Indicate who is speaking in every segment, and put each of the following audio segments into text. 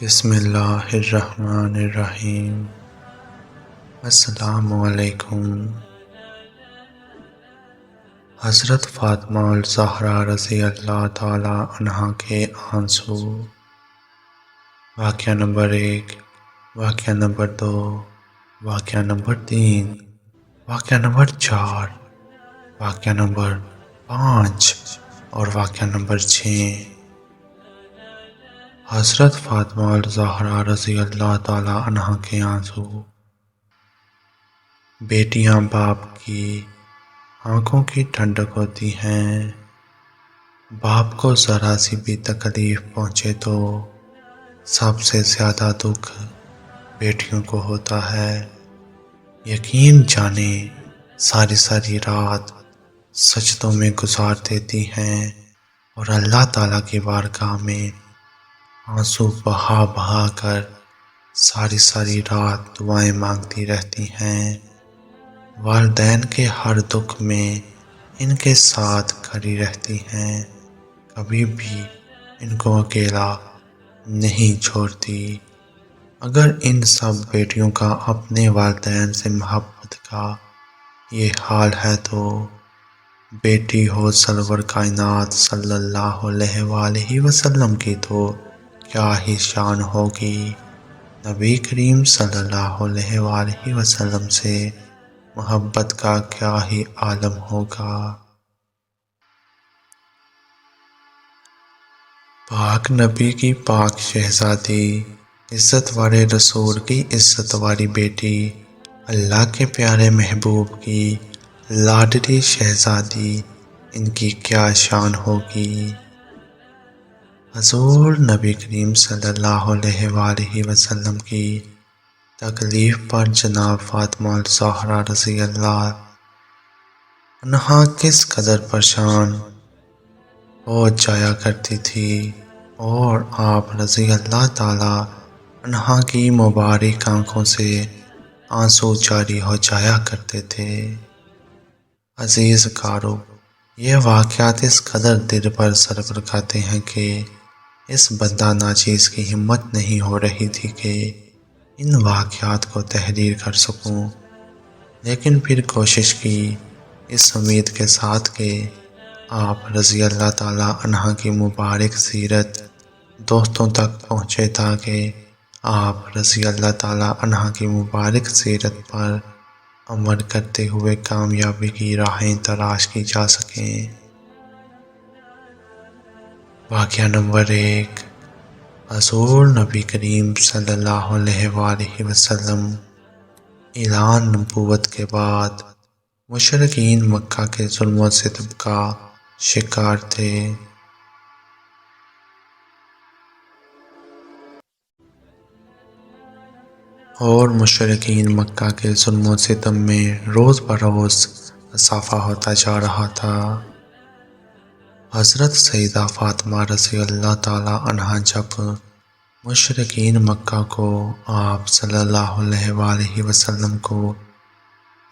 Speaker 1: بسم اللہ الرحمن الرحیم۔ السلام علیکم۔ حضرت فاطمہ الزہرا رضی اللہ تعالی عنہا کے آنسو۔ واقعہ نمبر 1، واقعہ نمبر 2، واقعہ نمبر 3، واقعہ نمبر 4، واقعہ نمبر 5 اور واقعہ نمبر 6۔ حضرت فاطمہ الزہرا رضی اللہ تعالی عنہا کے آنسو۔ بیٹیاں باپ کی آنکھوں کی ٹھنڈک ہوتی ہیں۔ باپ کو ذرا سی بھی تکلیف پہنچے تو سب سے زیادہ دکھ بیٹیوں کو ہوتا ہے۔ یقین جانے ساری ساری رات سجدوں میں گزار دیتی ہیں اور اللہ تعالیٰ کی بارگاہ میں آنسو بہا بہا کر ساری ساری رات دعائیں مانگتی رہتی ہیں۔ والدین کے ہر دکھ میں ان کے ساتھ کھڑی رہتی ہیں، کبھی بھی ان کو اکیلا نہیں چھوڑتی۔ اگر ان سب بیٹیوں کا اپنے والدین سے محبت کا یہ حال ہے تو بیٹی ہو سرور کائنات صلی اللہ علیہ وآلہ وسلم کی تو کیا ہی شان ہوگی۔ نبی کریم صلی اللہ علیہ وآلہ وسلم سے محبت کا کیا ہی عالم ہوگا۔ پاک نبی کی پاک شہزادی، عزت والے رسول کی عزت والی بیٹی، اللہ کے پیارے محبوب کی لاڈلی شہزادی، ان کی کیا شان ہوگی۔ حضور نبی کریم صلی اللہ علیہ وآلہ وسلم کی تکلیف پر جناب فاطمہ الزہرا رضی اللہ عنہا کس قدر پریشان ہو جایا کرتی تھی اور آپ رضی اللہ تعالی عنہا کی مبارک آنکھوں سے آنسو جاری ہو جایا کرتے تھے۔ عزیز کارو، یہ واقعات اس قدر دل پر سر برکاتے ہیں کہ اس بندہ ناچیز کی ہمت نہیں ہو رہی تھی کہ ان واقعات کو تحریر کر سکوں، لیکن پھر کوشش کی اس امید کے ساتھ کہ آپ رضی اللہ تعالی عنہ کی مبارک سیرت دوستوں تک پہنچے تاکہ آپ رضی اللہ تعالی عنہ کی مبارک سیرت پر عمل کرتے ہوئے کامیابی کی راہیں تلاش کی جا سکیں۔ واقعہ نمبر 1، حضور نبی کریم صلی اللہ علیہ وآلہ وسلم اعلان نبوت کے بعد مشرکین مکہ کے ظلم و ستم کا شکار تھے۔ اور مشرکین مکہ کے ظلم و ستم میں روز بروز اضافہ ہوتا جا رہا تھا۔ حضرت سیدہ فاطمہ رضی اللہ تعالی عنہا جب مشرکین مکہ کو آپ صلی اللہ علیہ وآلہ وسلم کو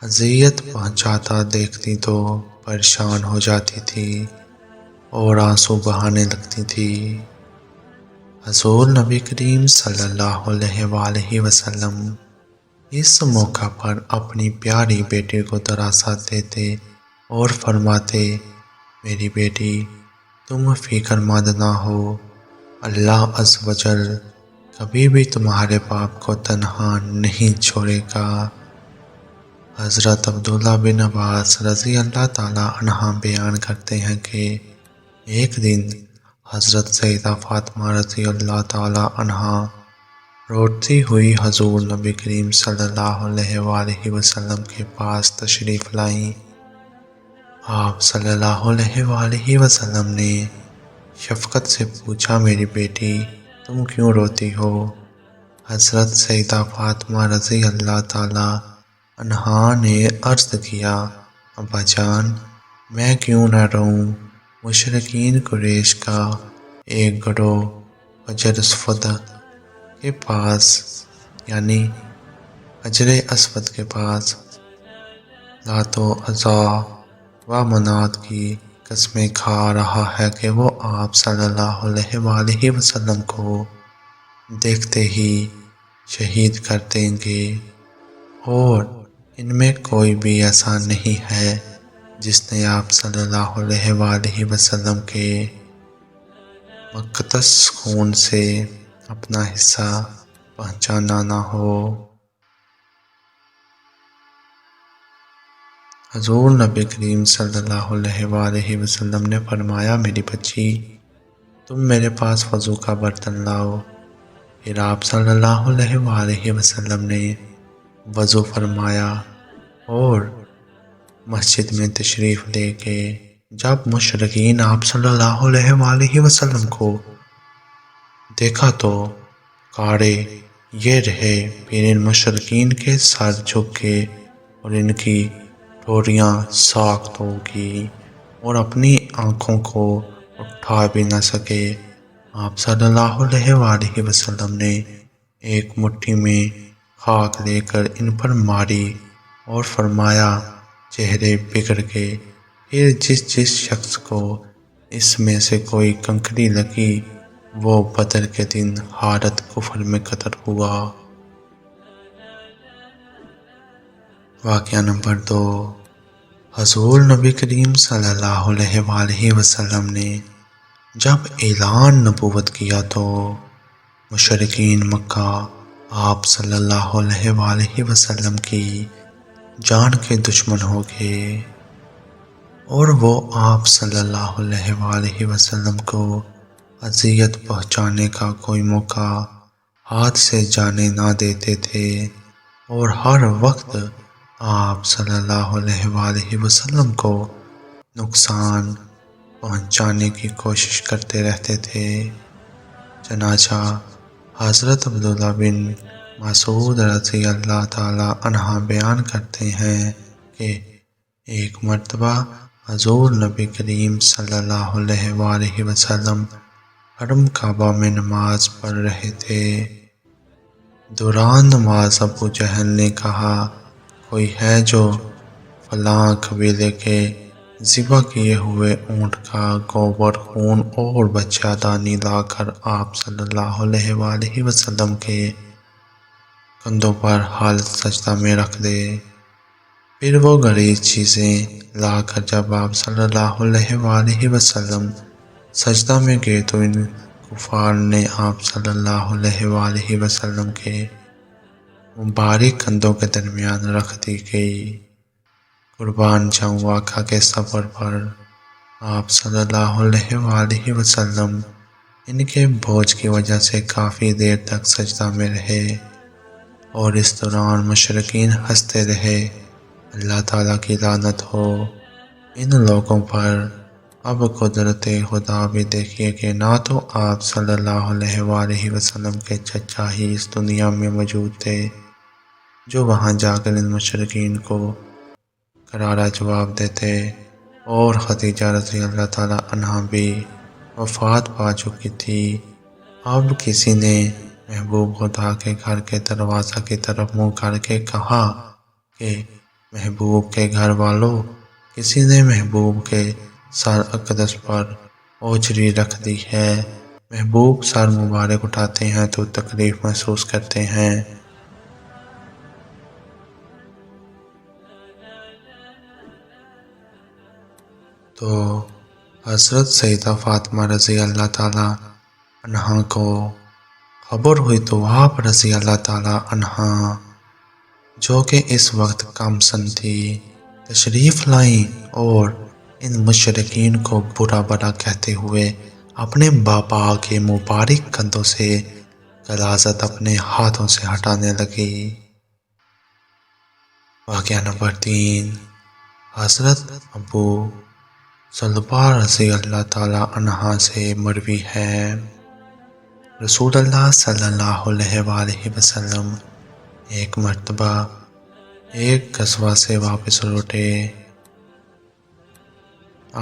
Speaker 1: اذیت پہنچاتا دیکھتی تو پریشان ہو جاتی تھی اور آنسو بہانے لگتی تھی۔ حضور نبی کریم صلی اللہ علیہ وآلہ وسلم اس موقع پر اپنی پیاری بیٹی کو دراست دیتے اور فرماتے، میری بیٹی، تم فکر مند نہ ہو، اللہ عز و جل کبھی بھی تمہارے باپ کو تنہا نہیں چھوڑے گا۔ حضرت عبداللہ بن عباس رضی اللہ تعالی عنہ بیان کرتے ہیں کہ ایک دن حضرت سیدہ فاطمہ رضی اللہ تعالی عنہ روتی ہوئی حضور نبی کریم صلی اللہ علیہ وآلہ وسلم کے پاس تشریف لائیں۔ آپ صلی اللہ علیہ وآلہ وسلم نے شفقت سے پوچھا، میری بیٹی، تم کیوں روتی ہو؟ حضرت سیدہ فاطمہ رضی اللہ تعالی عنہا نے عرض کیا، ابا جان، میں کیوں نہ روؤں؟ مشرکین قریش کا ایک گروہ حجر اسود کے پاس یعنی حجر اسود کے پاس لات و عزا و منات کی قسمیں کھا رہا ہے کہ وہ آپ صلی اللہ علیہ وآلہ وسلم کو دیکھتے ہی شہید کر دیں گے، اور ان میں کوئی بھی ایسا نہیں ہے جس نے آپ صلی اللہ علیہ وآلہ وسلم کے مقدس خون سے اپنا حصہ پہچانا نہ ہو۔ حضور نبی کریم صلی اللہ علیہ وآلہ وسلم نے فرمایا، میری بچی، تم میرے پاس وضو کا برتن لاؤ۔ پھر آپ صلی اللہ علیہ وآلہ وسلم نے وضو فرمایا اور مسجد میں تشریف لے گئے۔ جب مشرکین آپ صلی اللہ علیہ وآلہ وسلم کو دیکھا تو کاڑے یہ رہے، پھر ان مشرکین کے سر جھک گئے اور ان کی ٹھوڑیاں ساخت ہو گئی اور اپنی آنکھوں کو اٹھا بھی نہ سکے۔ آپ صلی اللہ علیہ وآلہ وسلم نے ایک مٹھی میں خاک لے کر ان پر ماری اور فرمایا، چہرے بگڑ گئے۔ پھر جس شخص کو اس میں سے کوئی کنکری لگی وہ بدر کے دن حالت کفر میں قتل ہوا۔ واقعہ نمبر 2، حضور نبی کریم صلی اللہ علیہ وآلہ وسلم نے جب اعلان نبوت کیا تو مشرکین مکہ آپ صلی اللہ علیہ وآلہ وسلم کی جان کے دشمن ہو گئے، اور وہ آپ صلی اللہ علیہ وآلہ وسلم کو اذیت پہنچانے کا کوئی موقع ہاتھ سے جانے نہ دیتے تھے، اور ہر وقت آپ صلی اللہ علیہ وآلہ وسلم کو نقصان پہنچانے کی کوشش کرتے رہتے تھے۔ چنانچہ حضرت عبداللہ بن مسعود رضی اللہ تعالی عنہ بیان کرتے ہیں کہ ایک مرتبہ حضور نبی کریم صلی اللہ علیہ وآلہ وسلم حرم کعبہ میں نماز پڑھ رہے تھے۔ دوران نماز ابو جہل نے کہا، کوئی ہے جو فلاں قبیلے کے ذبح کیے ہوئے اونٹ کا گوبر، خون اور بچہ دانی لا کر آپ صلی اللہ علیہ وآلہ وسلم کے کندھوں پر حالت سجدہ میں رکھ دے۔ پھر وہ غلیظ چیزیں لا کر جب آپ صلی اللہ علیہ وآلہ وسلم سجدہ میں گئے تو ان کفار نے آپ صلی اللہ علیہ وآلہ وسلم کے مبارک کندھوں کے درمیان رکھ دی گئی۔ قربان جاؤں واقعہ کے سفر پر آپ صلی اللہ علیہ وآلہ وسلم ان کے بوجھ کی وجہ سے کافی دیر تک سجدہ میں رہے، اور اس دوران مشرکین ہنستے رہے، اللہ تعالیٰ کی لعنت ہو ان لوگوں پر۔ اب قدرت خدا بھی دیکھیے کہ نہ تو آپ صلی اللہ علیہ وآلہ وسلم کے چچا ہی اس دنیا میں موجود تھے جو وہاں جا کر ان مشرکین کو کرارا جواب دیتے، اور خدیجہ رضی اللہ تعالیٰ عنہا بھی وفات پا چکی تھی۔ اب کسی نے محبوب خدا کے گھر کے دروازہ کی طرف منہ کر کے کہا کہ محبوب کے گھر والوں، کسی نے محبوب کے سر اقدس پر اوجری رکھ دی ہے۔ محبوب سر مبارک اٹھاتے ہیں تو تکلیف محسوس کرتے ہیں۔ تو حضرت سیدہ فاطمہ رضی اللہ تعالیٰ عنہا کو خبر ہوئی تو آپ رضی اللہ تعالیٰ عنہا، جو کہ اس وقت کم سن تھی، تشریف لائیں اور ان مشرکین کو برا بھلا کہتے ہوئے اپنے بابا کے مبارک کندھوں سے غلاظت اپنے ہاتھوں سے ہٹانے لگی۔ واقعہ نمبر 3، حضرت ابو صلبہ رضی اللہ تعالیٰ عنہ سے مروی ہے، رسول اللہ صلی اللہ علیہ وآلہ وسلم ایک مرتبہ ایک غزوہ سے واپس لوٹے۔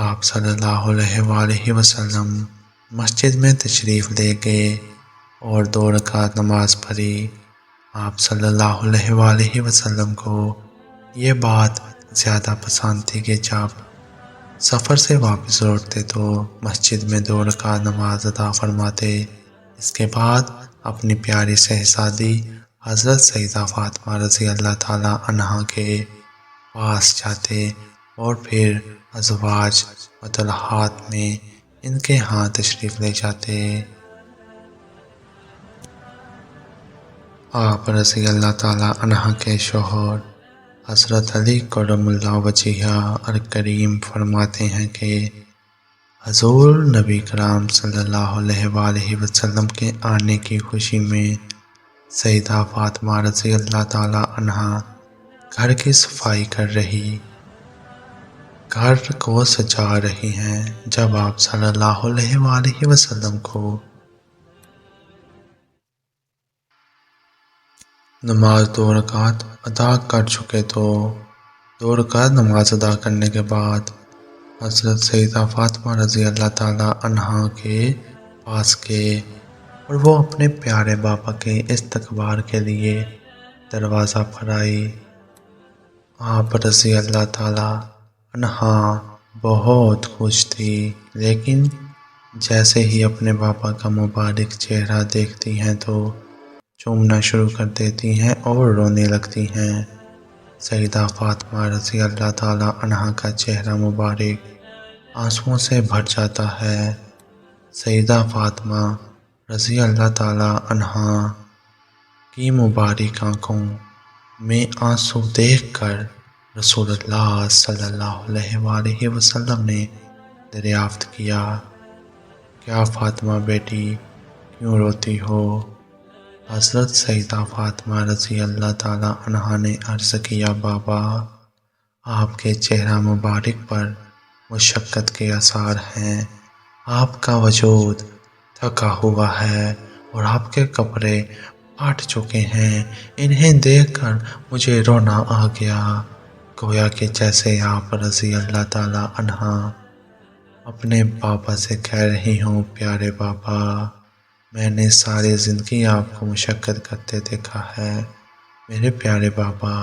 Speaker 1: آپ صلی اللہ علیہ وآلہ وسلم مسجد میں تشریف لے گئے اور 2 رکعت نماز پڑھی۔ آپ صلی اللہ علیہ وآلہ وسلم کو یہ بات زیادہ پسند تھی کہ جب سفر سے واپس لوٹتے تو مسجد میں 2 رکعت نماز ادا فرماتے۔ اس کے بعد اپنی پیاری شہزادی حضرت سیدہ فاطمہ رضی اللہ تعالی عنہا کے پاس جاتے اور پھر ازواج و طلحات میں ان کے ہاں تشریف لے جاتے۔ آپ رضی اللہ تعالی عنہ کے شوہر حضرت علی کرم اللہ وجہہ الکریم فرماتے ہیں کہ حضور نبی کرام صلی اللہ علیہ وآلہ وسلم کے آنے کی خوشی میں سیدہ فاطمہ رضی اللہ تعالی عنہا گھر کی صفائی کر رہی، گھر کو سجا رہی ہیں، جب آپ صلی اللہ علیہ وآلہ وسلم کو نماز 2 رکعت ادا کر چکے تو 2 رکعت نماز ادا کرنے کے بعد حضرت سیدہ فاطمہ رضی اللہ تعالی عنہا کے پاس گئے اور وہ اپنے پیارے بابا کے استقبال کے لیے دروازہ پر آئی۔ آپ رضی اللہ تعالی عنہا بہت خوش تھی، لیکن جیسے ہی اپنے بابا کا مبارک چہرہ دیکھتی ہیں تو چومنا شروع کر دیتی ہیں اور رونے لگتی ہیں۔ سیدہ فاطمہ رضی اللہ تعالی عنہا کا چہرہ مبارک آنسوؤں سے بھر جاتا ہے۔ سیدہ فاطمہ رضی اللہ تعالی عنہا کی مبارک آنکھوں میں آنسو دیکھ کر رسول اللہ صلی اللہ علیہ وآلہ وسلم نے دریافت کیا، کیا فاطمہ بیٹی کیوں روتی ہو؟ حضرت سیدہ فاطمہ رضی اللہ تعالی عنہا نے عرض کیا، بابا آپ کے چہرہ مبارک پر مشقت کے آثار ہیں، آپ کا وجود تھکا ہوا ہے اور آپ کے کپڑے پھٹ چکے ہیں۔ انہیں دیکھ کر مجھے رونا آ گیا، گویا کہ جیسے آپ رضی اللہ تعالی عنہا اپنے بابا سے کہہ رہی ہوں، پیارے بابا میں نے ساری زندگی آپ کو مشقت کرتے دیکھا ہے، میرے پیارے بابا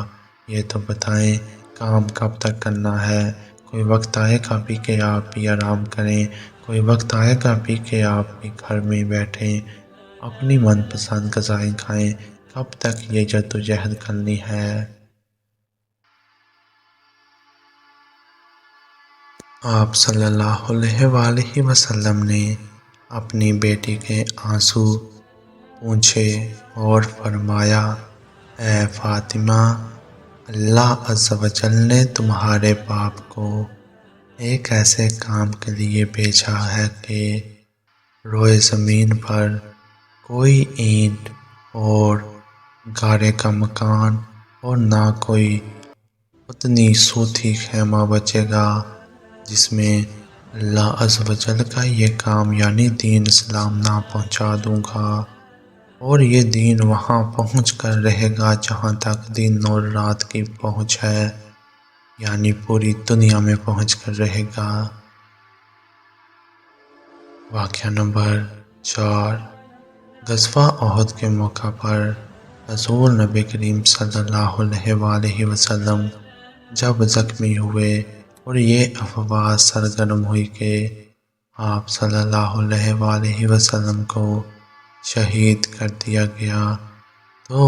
Speaker 1: یہ تو بتائیں کام کب تک کرنا ہے؟ کوئی وقت آئے گا بھی کہ آپ بھی آرام کریں، کوئی وقت آئے گا بھی کہ آپ بھی گھر میں بیٹھیں اپنی من پسند غذائیں کھائیں، کب تک یہ جدوجہد کرنی ہے؟ آپ صلی اللہ علیہ وآلہ وسلم نے اپنی بیٹی کے آنسو پونچھے اور فرمایا، اے فاطمہ اللہ عز و جل نے تمہارے باپ کو ایک ایسے کام کے لیے بھیجا ہے کہ روئے زمین پر کوئی اینٹ اور گارے کا مکان اور نہ کوئی اتنی سوتھی خیمہ بچے گا جس میں اللہ عز و جل کا یہ کام یعنی دین اسلام نہ پہنچا دوں گا، اور یہ دین وہاں پہنچ کر رہے گا جہاں تک دن اور رات کی پہنچ ہے، یعنی پوری دنیا میں پہنچ کر رہے گا۔ واقعہ نمبر 4، غزوہ احد کے موقع پر حضور نبی کریم صلی اللہ علیہ وآلہ وسلم جب زخمی ہوئے اور یہ افواہ سرگرم ہوئی کہ آپ صلی اللہ علیہ وآلہ وسلم کو شہید کر دیا گیا تو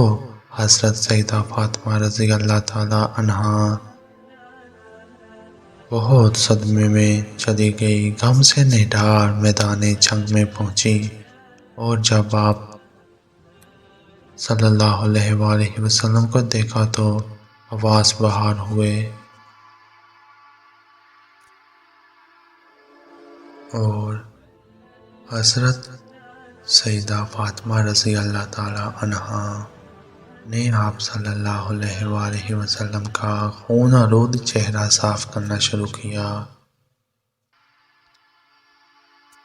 Speaker 1: حضرت سیدہ فاطمہ رضی اللہ تعالی عنہا بہت صدمے میں چلی گئی، غم سے نڈھال میدان جنگ میں پہنچی، اور جب آپ صلی اللہ علیہ وآلہ وسلم کو دیکھا تو حواس بحال ہوئے اور حضرت سیدہ فاطمہ رضی اللہ تعالی عنہا نے آپ صلی اللہ علیہ وآلہ وسلم کا خون آلود چہرہ صاف کرنا شروع کیا۔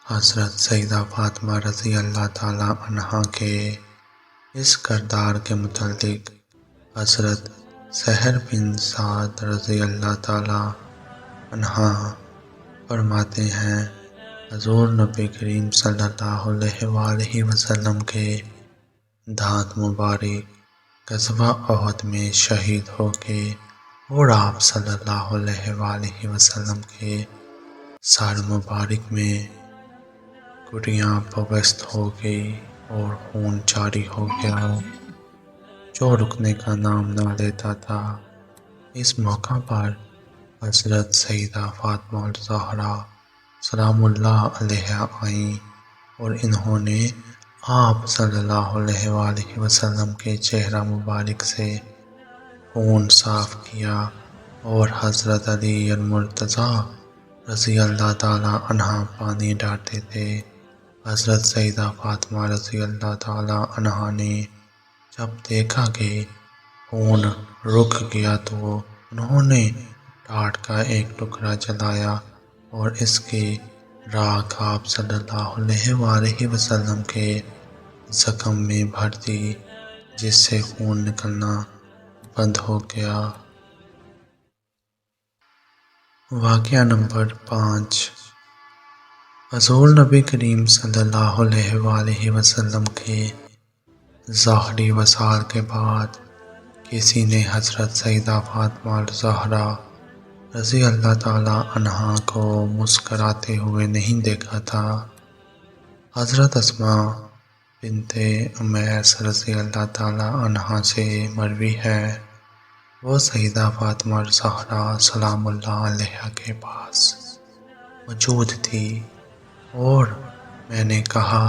Speaker 1: حضرت سیدہ فاطمہ رضی اللہ تعالی عنہا کے اس کردار کے متعلق حضرت سہل بن سعد رضی اللہ تعالی عنہ فرماتے ہیں، حضور نبی کریم صلی اللہ علیہ وآلہ وسلم کے دانت مبارک غزوہ احد میں شہید ہو گئے اور آپ صلی اللہ علیہ وآلہ وسلم کے سر مبارک میں گٹھیاں پیوست ہو گئی۔ اور خون جاری ہو گیا جو رکنے کا نام نہ لیتا تھا۔ اس موقع پر حضرت سیدہ فاطمہ الزہرا سلام اللہ علیہا آئیں اور انہوں نے آپ صلی اللہ علیہ وآلہ وسلم کے چہرہ مبارک سے خون صاف کیا، اور حضرت علی المرتضیٰ رضی اللہ تعالیٰ عنہ پانی ڈالتے تھے۔ حضرت سیدہ فاطمہ رضی اللہ تعالیٰ عنہ نے جب دیکھا کہ خون رک گیا تو انہوں نے ٹاٹ کا ایک ٹکڑا جلایا اور اس کی راکھ آپ صلی اللہ علیہ وآلہ وسلم کے زخم میں بھر دی، جس سے خون نکلنا بند ہو گیا۔ واقعہ نمبر 5۔ حضور نبی کریم صلی اللہ علیہ وآلہ وسلم کے ظاہری وصال کے بعد کسی نے حضرت سیدہ فاطمہ الزہرا رضی اللہ تعالیٰ عنہا کو مسکراتے ہوئے نہیں دیکھا تھا۔ حضرت اسماء بنت امیس رضی اللہ تعالیٰ عنہا سے مروی ہے، وہ سیدہ فاطمہ الزہرا سلام اللہ علیہا کے پاس موجود تھی، اور میں نے کہا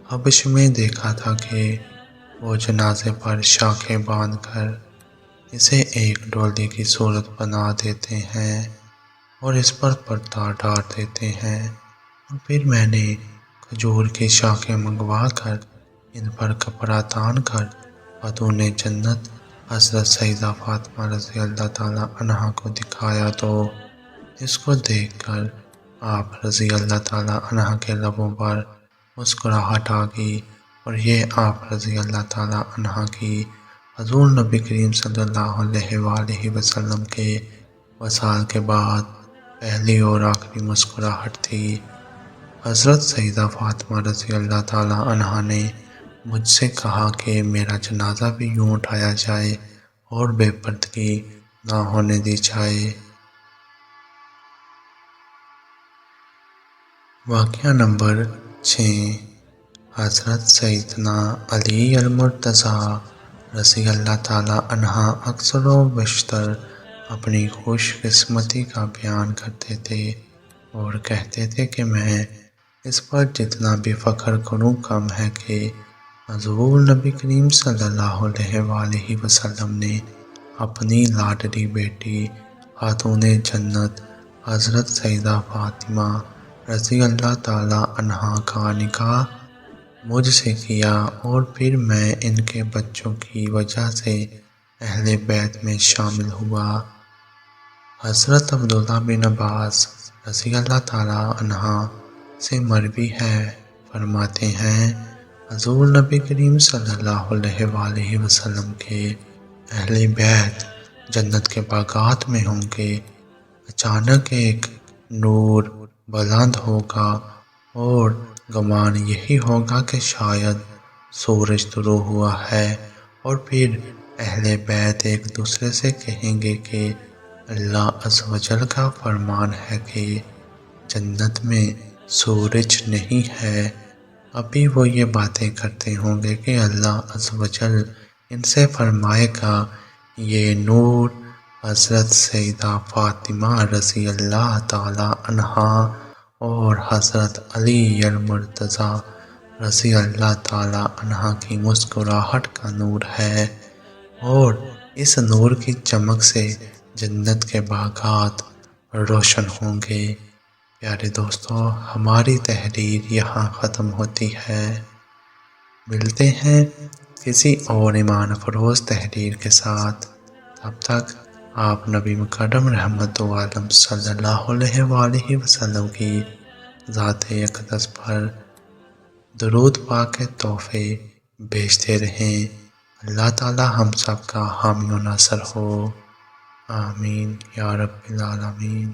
Speaker 1: حبش میں دیکھا تھا کہ وہ جنازے پر شاخیں باندھ کر اسے ایک ڈولی کی صورت بنا دیتے ہیں اور اس پر پردہ ڈال دیتے ہیں، اور پھر میں نے کھجور کی شاخیں منگوا کر ان پر کپڑا تان کر خاتون جنت حضرت سیدہ فاطمہ رضی اللہ تعالیٰ عنہا کو دکھایا، تو اس کو دیکھ کر آپ رضی اللہ تعالیٰ عنہا کے لبوں پر مسکراہٹ آ گئی، اور یہ آپ رضی اللہ تعالیٰ عنہا کی حضور نبی کریم صلی اللہ علیہ وآلہ وسلم کے وصال کے بعد پہلی اور آخری مسکراہٹ تھی۔ حضرت سیدہ فاطمہ رضی اللہ تعالیٰ عنہا نے مجھ سے کہا کہ میرا جنازہ بھی یوں اٹھایا جائے اور بے پردگی نہ ہونے دی جائے۔ واقعہ نمبر 6۔ حضرت سیدنا علی المرتضیٰ رضی اللہ تعالیٰ عنہ اکثر و بیشتر اپنی خوش قسمتی کا بیان کرتے تھے اور کہتے تھے کہ میں اس پر جتنا بھی فخر کروں کم ہے کہ حضور نبی کریم صلی اللہ علیہ وآلہ وسلم نے اپنی لاڈلی بیٹی خاتون جنت حضرت سیدہ فاطمہ رضی اللہ تعالیٰ عنہا کا نکاح مجھ سے کیا، اور پھر میں ان کے بچوں کی وجہ سے اہل بیت میں شامل ہوا۔ حضرت عبداللہ بن عباس رضی اللہ تعالیٰ عنہ سے مروی ہے، فرماتے ہیں حضور نبی کریم صلی اللہ علیہ وآلہ وسلم کے اہل بیت جنت کے باغات میں ہوں گے، اچانک ایک نور بلند ہوگا اور گمان یہی ہوگا کہ شاید سورج طلوع ہوا ہے، اور پھر اہل بیت ایک دوسرے سے کہیں گے کہ اللہ عز و جل کا فرمان ہے کہ جنت میں سورج نہیں ہے۔ ابھی وہ یہ باتیں کرتے ہوں گے کہ اللہ عز و جل ان سے فرمائے گا یہ نور حضرت سیدہ فاطمہ رضی اللہ تعالیٰ عنہا اور حضرت علی المرتضیٰ رضی اللہ تعالیٰ عنہ کی مسکراہٹ کا نور ہے، اور اس نور کی چمک سے جنت کے باغات روشن ہوں گے۔ پیارے دوستو، ہماری تحریر یہاں ختم ہوتی ہے۔ ملتے ہیں کسی اور ایمان افروز تحریر کے ساتھ، تب تک آپ نبی مکرم رحمت عالم صلی اللہ علیہ وآلہ وسلم کی ذات اقدس پر درود پاک کے تحفے بھیجتے رہیں۔ اللہ تعالی ہم سب کا حامی و ناصر ہو، آمین یا رب العالمین۔